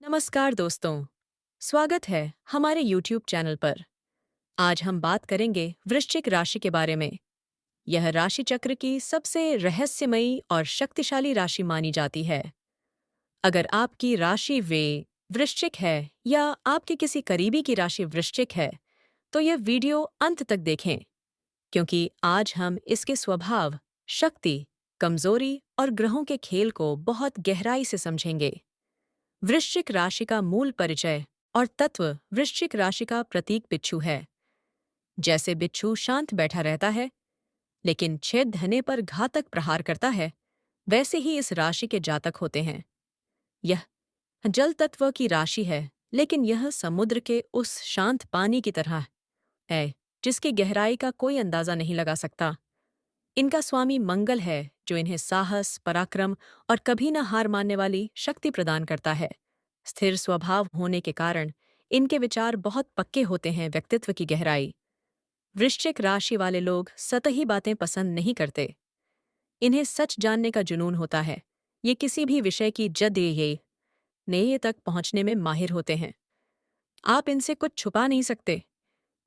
नमस्कार दोस्तों, स्वागत है हमारे YouTube चैनल पर। आज हम बात करेंगे वृश्चिक राशि के बारे में। यह राशि चक्र की सबसे रहस्यमयी और शक्तिशाली राशि मानी जाती है। अगर आपकी राशि वृश्चिक है या आपके किसी करीबी की राशि वृश्चिक है, तो यह वीडियो अंत तक देखें, क्योंकि आज हम इसके स्वभाव, शक्ति, कमजोरी और ग्रहों के खेल को बहुत गहराई से समझेंगे। वृश्चिक राशि का मूल परिचय और तत्व। वृश्चिक राशि का प्रतीक बिच्छू है। जैसे बिच्छू शांत बैठा रहता है, लेकिन छेद धने पर घातक प्रहार करता है, वैसे ही इस राशि के जातक होते हैं। यह जल तत्व की राशि है, लेकिन यह समुद्र के उस शांत पानी की तरह है जिसकी गहराई का कोई अंदाजा नहीं लगा सकता। इनका स्वामी मंगल है, जो इन्हें साहस, पराक्रम और कभी न हार मानने वाली शक्ति प्रदान करता है। स्थिर स्वभाव होने के कारण इनके विचार बहुत पक्के होते हैं। व्यक्तित्व की गहराई। वृश्चिक राशि वाले लोग सतही बातें पसंद नहीं करते। इन्हें सच जानने का जुनून होता है। ये किसी भी विषय की नेय तक पहुंचने में माहिर होते हैं। आप इनसे कुछ छुपा नहीं सकते।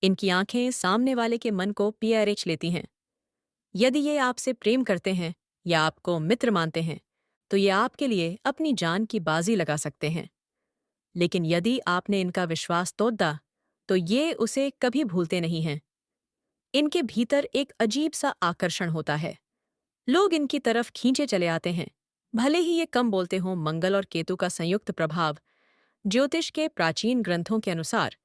इनकी आंखें सामने वाले के मन को पीआरएच लेती हैं। यदि ये आपसे प्रेम करते हैं या आपको मित्र मानते हैं, तो ये आपके लिए अपनी जान की बाजी लगा सकते हैं। लेकिन यदि आपने इनका विश्वास तोड़ दा, तो ये उसे कभी भूलते नहीं हैं। इनके भीतर एक अजीब सा आकर्षण होता है। लोग इनकी तरफ खींचे चले आते हैं, भले ही ये कम बोलते हों। मंगल और केतु का संयुक्त प्रभाव। ज्योतिष के प्राचीन ग्रंथों के अनुसार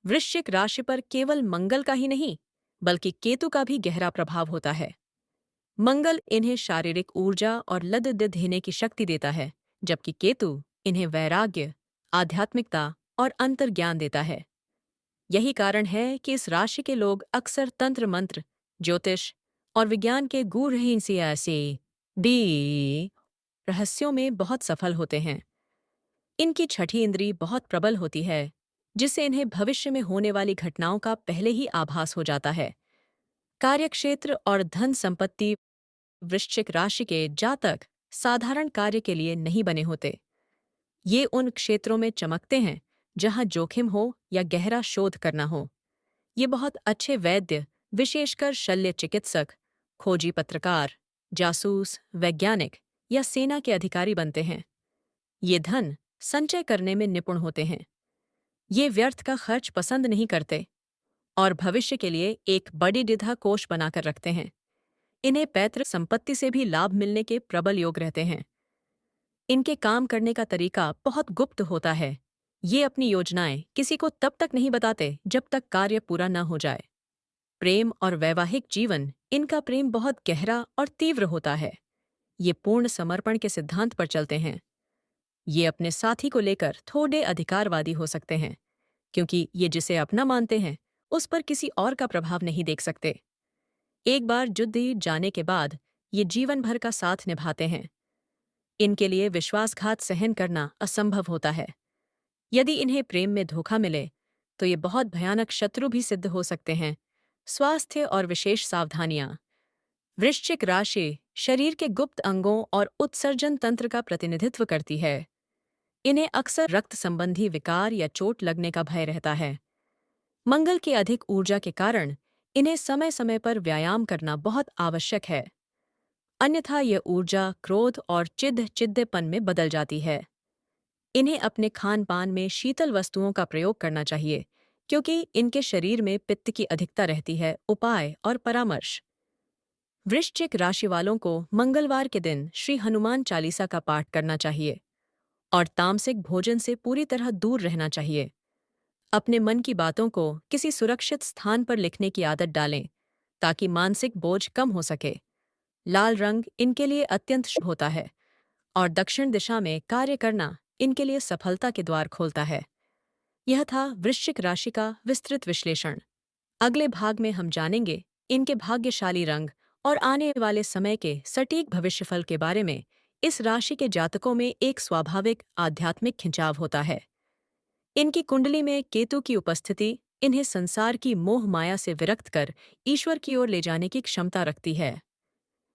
वृश्चिक राशि पर केवल मंगल का ही नहीं, बल्कि केतु का भी गहरा प्रभाव होता है। मंगल इन्हें शारीरिक ऊर्जा और लद देने की शक्ति देता है, जबकि केतु इन्हें वैराग्य, आध्यात्मिकता और अंतर्ज्ञान देता है। यही कारण है कि इस राशि के लोग अक्सर तंत्र मंत्र, ज्योतिष और विज्ञान के गूढ़ डी रहस्यों में बहुत सफल होते हैं। इनकी छठी इंद्री बहुत प्रबल होती है, जिससे इन्हें भविष्य में होने वाली घटनाओं का पहले ही आभास हो जाता है। कार्यक्षेत्र और धन संपत्ति। वृश्चिक राशि के जातक साधारण कार्य के लिए नहीं बने होते। ये उन क्षेत्रों में चमकते हैं जहां जोखिम हो या गहरा शोध करना हो। ये बहुत अच्छे वैद्य, विशेषकर शल्य चिकित्सक, खोजी पत्रकार, जासूस, वैज्ञानिक या सेना के अधिकारी बनते हैं। ये धन संचय करने में निपुण होते हैं। ये व्यर्थ का खर्च पसंद नहीं करते और भविष्य के लिए एक बड़ी द्विधा कोष बनाकर रखते हैं। इन्हें पैतृक संपत्ति से भी लाभ मिलने के प्रबल योग रहते हैं। इनके काम करने का तरीका बहुत गुप्त होता है। ये अपनी योजनाएं किसी को तब तक नहीं बताते जब तक कार्य पूरा न हो जाए। प्रेम और वैवाहिक जीवन। इनका प्रेम बहुत गहरा और तीव्र होता है। ये पूर्ण समर्पण के सिद्धांत पर चलते हैं। ये अपने साथी को लेकर थोड़े अधिकारवादी हो सकते हैं, क्योंकि ये जिसे अपना मानते हैं उस पर किसी और का प्रभाव नहीं देख सकते। एक बार जुड़ जाने के बाद ये जीवन भर का साथ निभाते हैं। इनके लिए विश्वासघात सहन करना असंभव होता है। यदि इन्हें प्रेम में धोखा मिले, तो ये बहुत भयानक शत्रु भी सिद्ध हो सकते हैं। स्वास्थ्य और विशेष सावधानियां। वृश्चिक राशि शरीर के गुप्त अंगों और उत्सर्जन तंत्र का प्रतिनिधित्व करती है। इन्हें अक्सर रक्त संबंधी विकार या चोट लगने का भय रहता है। मंगल की अधिक ऊर्जा के कारण इन्हें समय समय पर व्यायाम करना बहुत आवश्यक है, अन्यथा यह ऊर्जा क्रोध और चिढ़पन में बदल जाती है। इन्हें अपने खान पान में शीतल वस्तुओं का प्रयोग करना चाहिए, क्योंकि इनके शरीर में पित्त की अधिकता रहती है। उपाय और परामर्श। वृश्चिक राशि वालों को मंगलवार के दिन श्री हनुमान चालीसा का पाठ करना चाहिए और तामसिक भोजन से पूरी तरह दूर रहना चाहिए। अपने मन की बातों को किसी सुरक्षित स्थान पर लिखने की आदत डालें, ताकि मानसिक बोझ कम हो सके। लाल रंग इनके लिए अत्यंत शुभ होता है और दक्षिण दिशा में कार्य करना इनके लिए सफलता के द्वार खोलता है। यह था वृश्चिक राशि का विस्तृत विश्लेषण। अगले भाग में हम जानेंगे इनके भाग्यशाली रंग और आने वाले समय के सटीक भविष्यफल के बारे में। इस राशि के जातकों में एक स्वाभाविक आध्यात्मिक खिंचाव होता है। इनकी कुंडली में केतु की उपस्थिति इन्हें संसार की मोह माया से विरक्त कर ईश्वर की ओर ले जाने की क्षमता रखती है।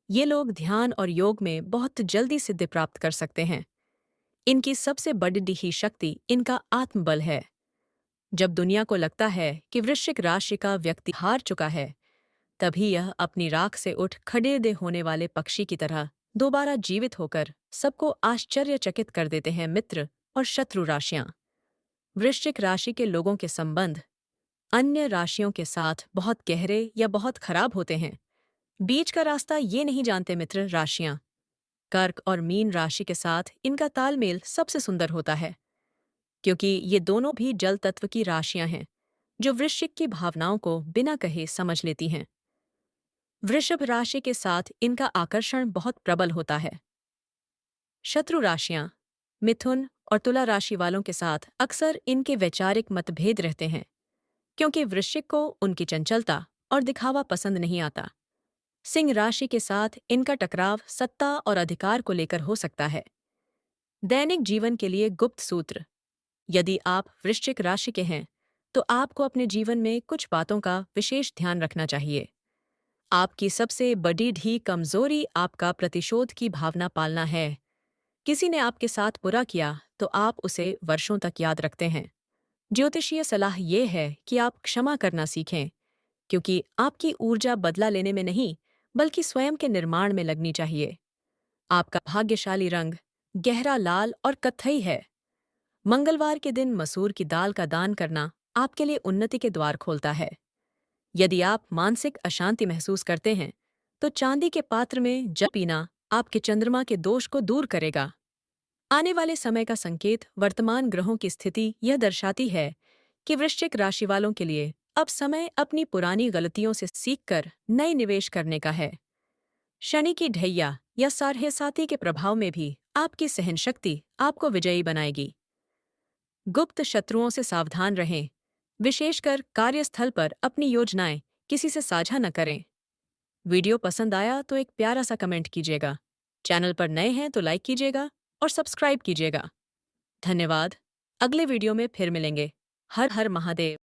ये लोग ध्यान और योग में बहुत जल्दी सिद्धि प्राप्त कर सकते हैं। इनकी सबसे बड़ी शक्ति इनका आत्मबल है। जब दुनिया को लगता है कि वृश्चिक राशि का व्यक्ति हार चुका है, तभी यह अपनी राख से उठ खड़े होने वाले पक्षी की तरह दोबारा जीवित होकर सबको आश्चर्यचकित कर देते हैं। मित्र और शत्रु राशियां। वृश्चिक राशि के लोगों के संबंध अन्य राशियों के साथ बहुत गहरे या बहुत खराब होते हैं। बीच का रास्ता ये नहीं जानते मित्र राशियां। कर्क और मीन राशि के साथ इनका तालमेल सबसे सुंदर होता है, क्योंकि ये दोनों भी जल तत्व की राशियां हैं जो वृश्चिक की भावनाओं को बिना कहे समझ लेती हैं। वृषभ राशि के साथ इनका आकर्षण बहुत प्रबल होता है। शत्रु राशियां मिथुन और तुला राशि वालों के साथ अक्सर इनके वैचारिक मतभेद रहते हैं, क्योंकि वृश्चिक को उनकी चंचलता और दिखावा पसंद नहीं आता। सिंह राशि के साथ इनका टकराव सत्ता और अधिकार को लेकर हो सकता है। दैनिक जीवन के लिए गुप्त सूत्र। यदि आप वृश्चिक राशि के हैं, तो आपको अपने जीवन में कुछ बातों का विशेष ध्यान रखना चाहिए। आपकी सबसे बड़ी कमजोरी आपका प्रतिशोध की भावना पालना है। किसी ने आपके साथ बुरा किया तो आप उसे वर्षों तक याद रखते हैं। ज्योतिषीय सलाह ये है कि आप क्षमा करना सीखें, क्योंकि आपकी ऊर्जा बदला लेने में नहीं, बल्कि स्वयं के निर्माण में लगनी चाहिए। आपका भाग्यशाली रंग गहरा लाल और कत्थई है। मंगलवार के दिन मसूर की दाल का दान करना आपके लिए उन्नति के द्वार खोलता है। यदि आप मानसिक अशांति महसूस करते हैं, तो चांदी के पात्र में जल पीना आपके चंद्रमा के दोष को दूर करेगा। आने वाले समय का संकेत वर्तमान ग्रहों की स्थिति यह दर्शाती है कि वृश्चिक राशि वालों के लिए अब समय अपनी पुरानी गलतियों से सीखकर नए निवेश करने का है। शनि की ढैया या साढ़े के प्रभाव में भी आपकी सहनशक्ति आपको विजयी बनाएगी। गुप्त शत्रुओं से सावधान रहें, विशेषकर कार्यस्थल पर अपनी योजनाएं किसी से साझा न करें। वीडियो पसंद आया तो एक प्यारा सा कमेंट कीजिएगा। चैनल पर नए हैं तो लाइक कीजिएगा और सब्सक्राइब कीजिएगा। धन्यवाद। अगले वीडियो में फिर मिलेंगे। हर हर महादेव।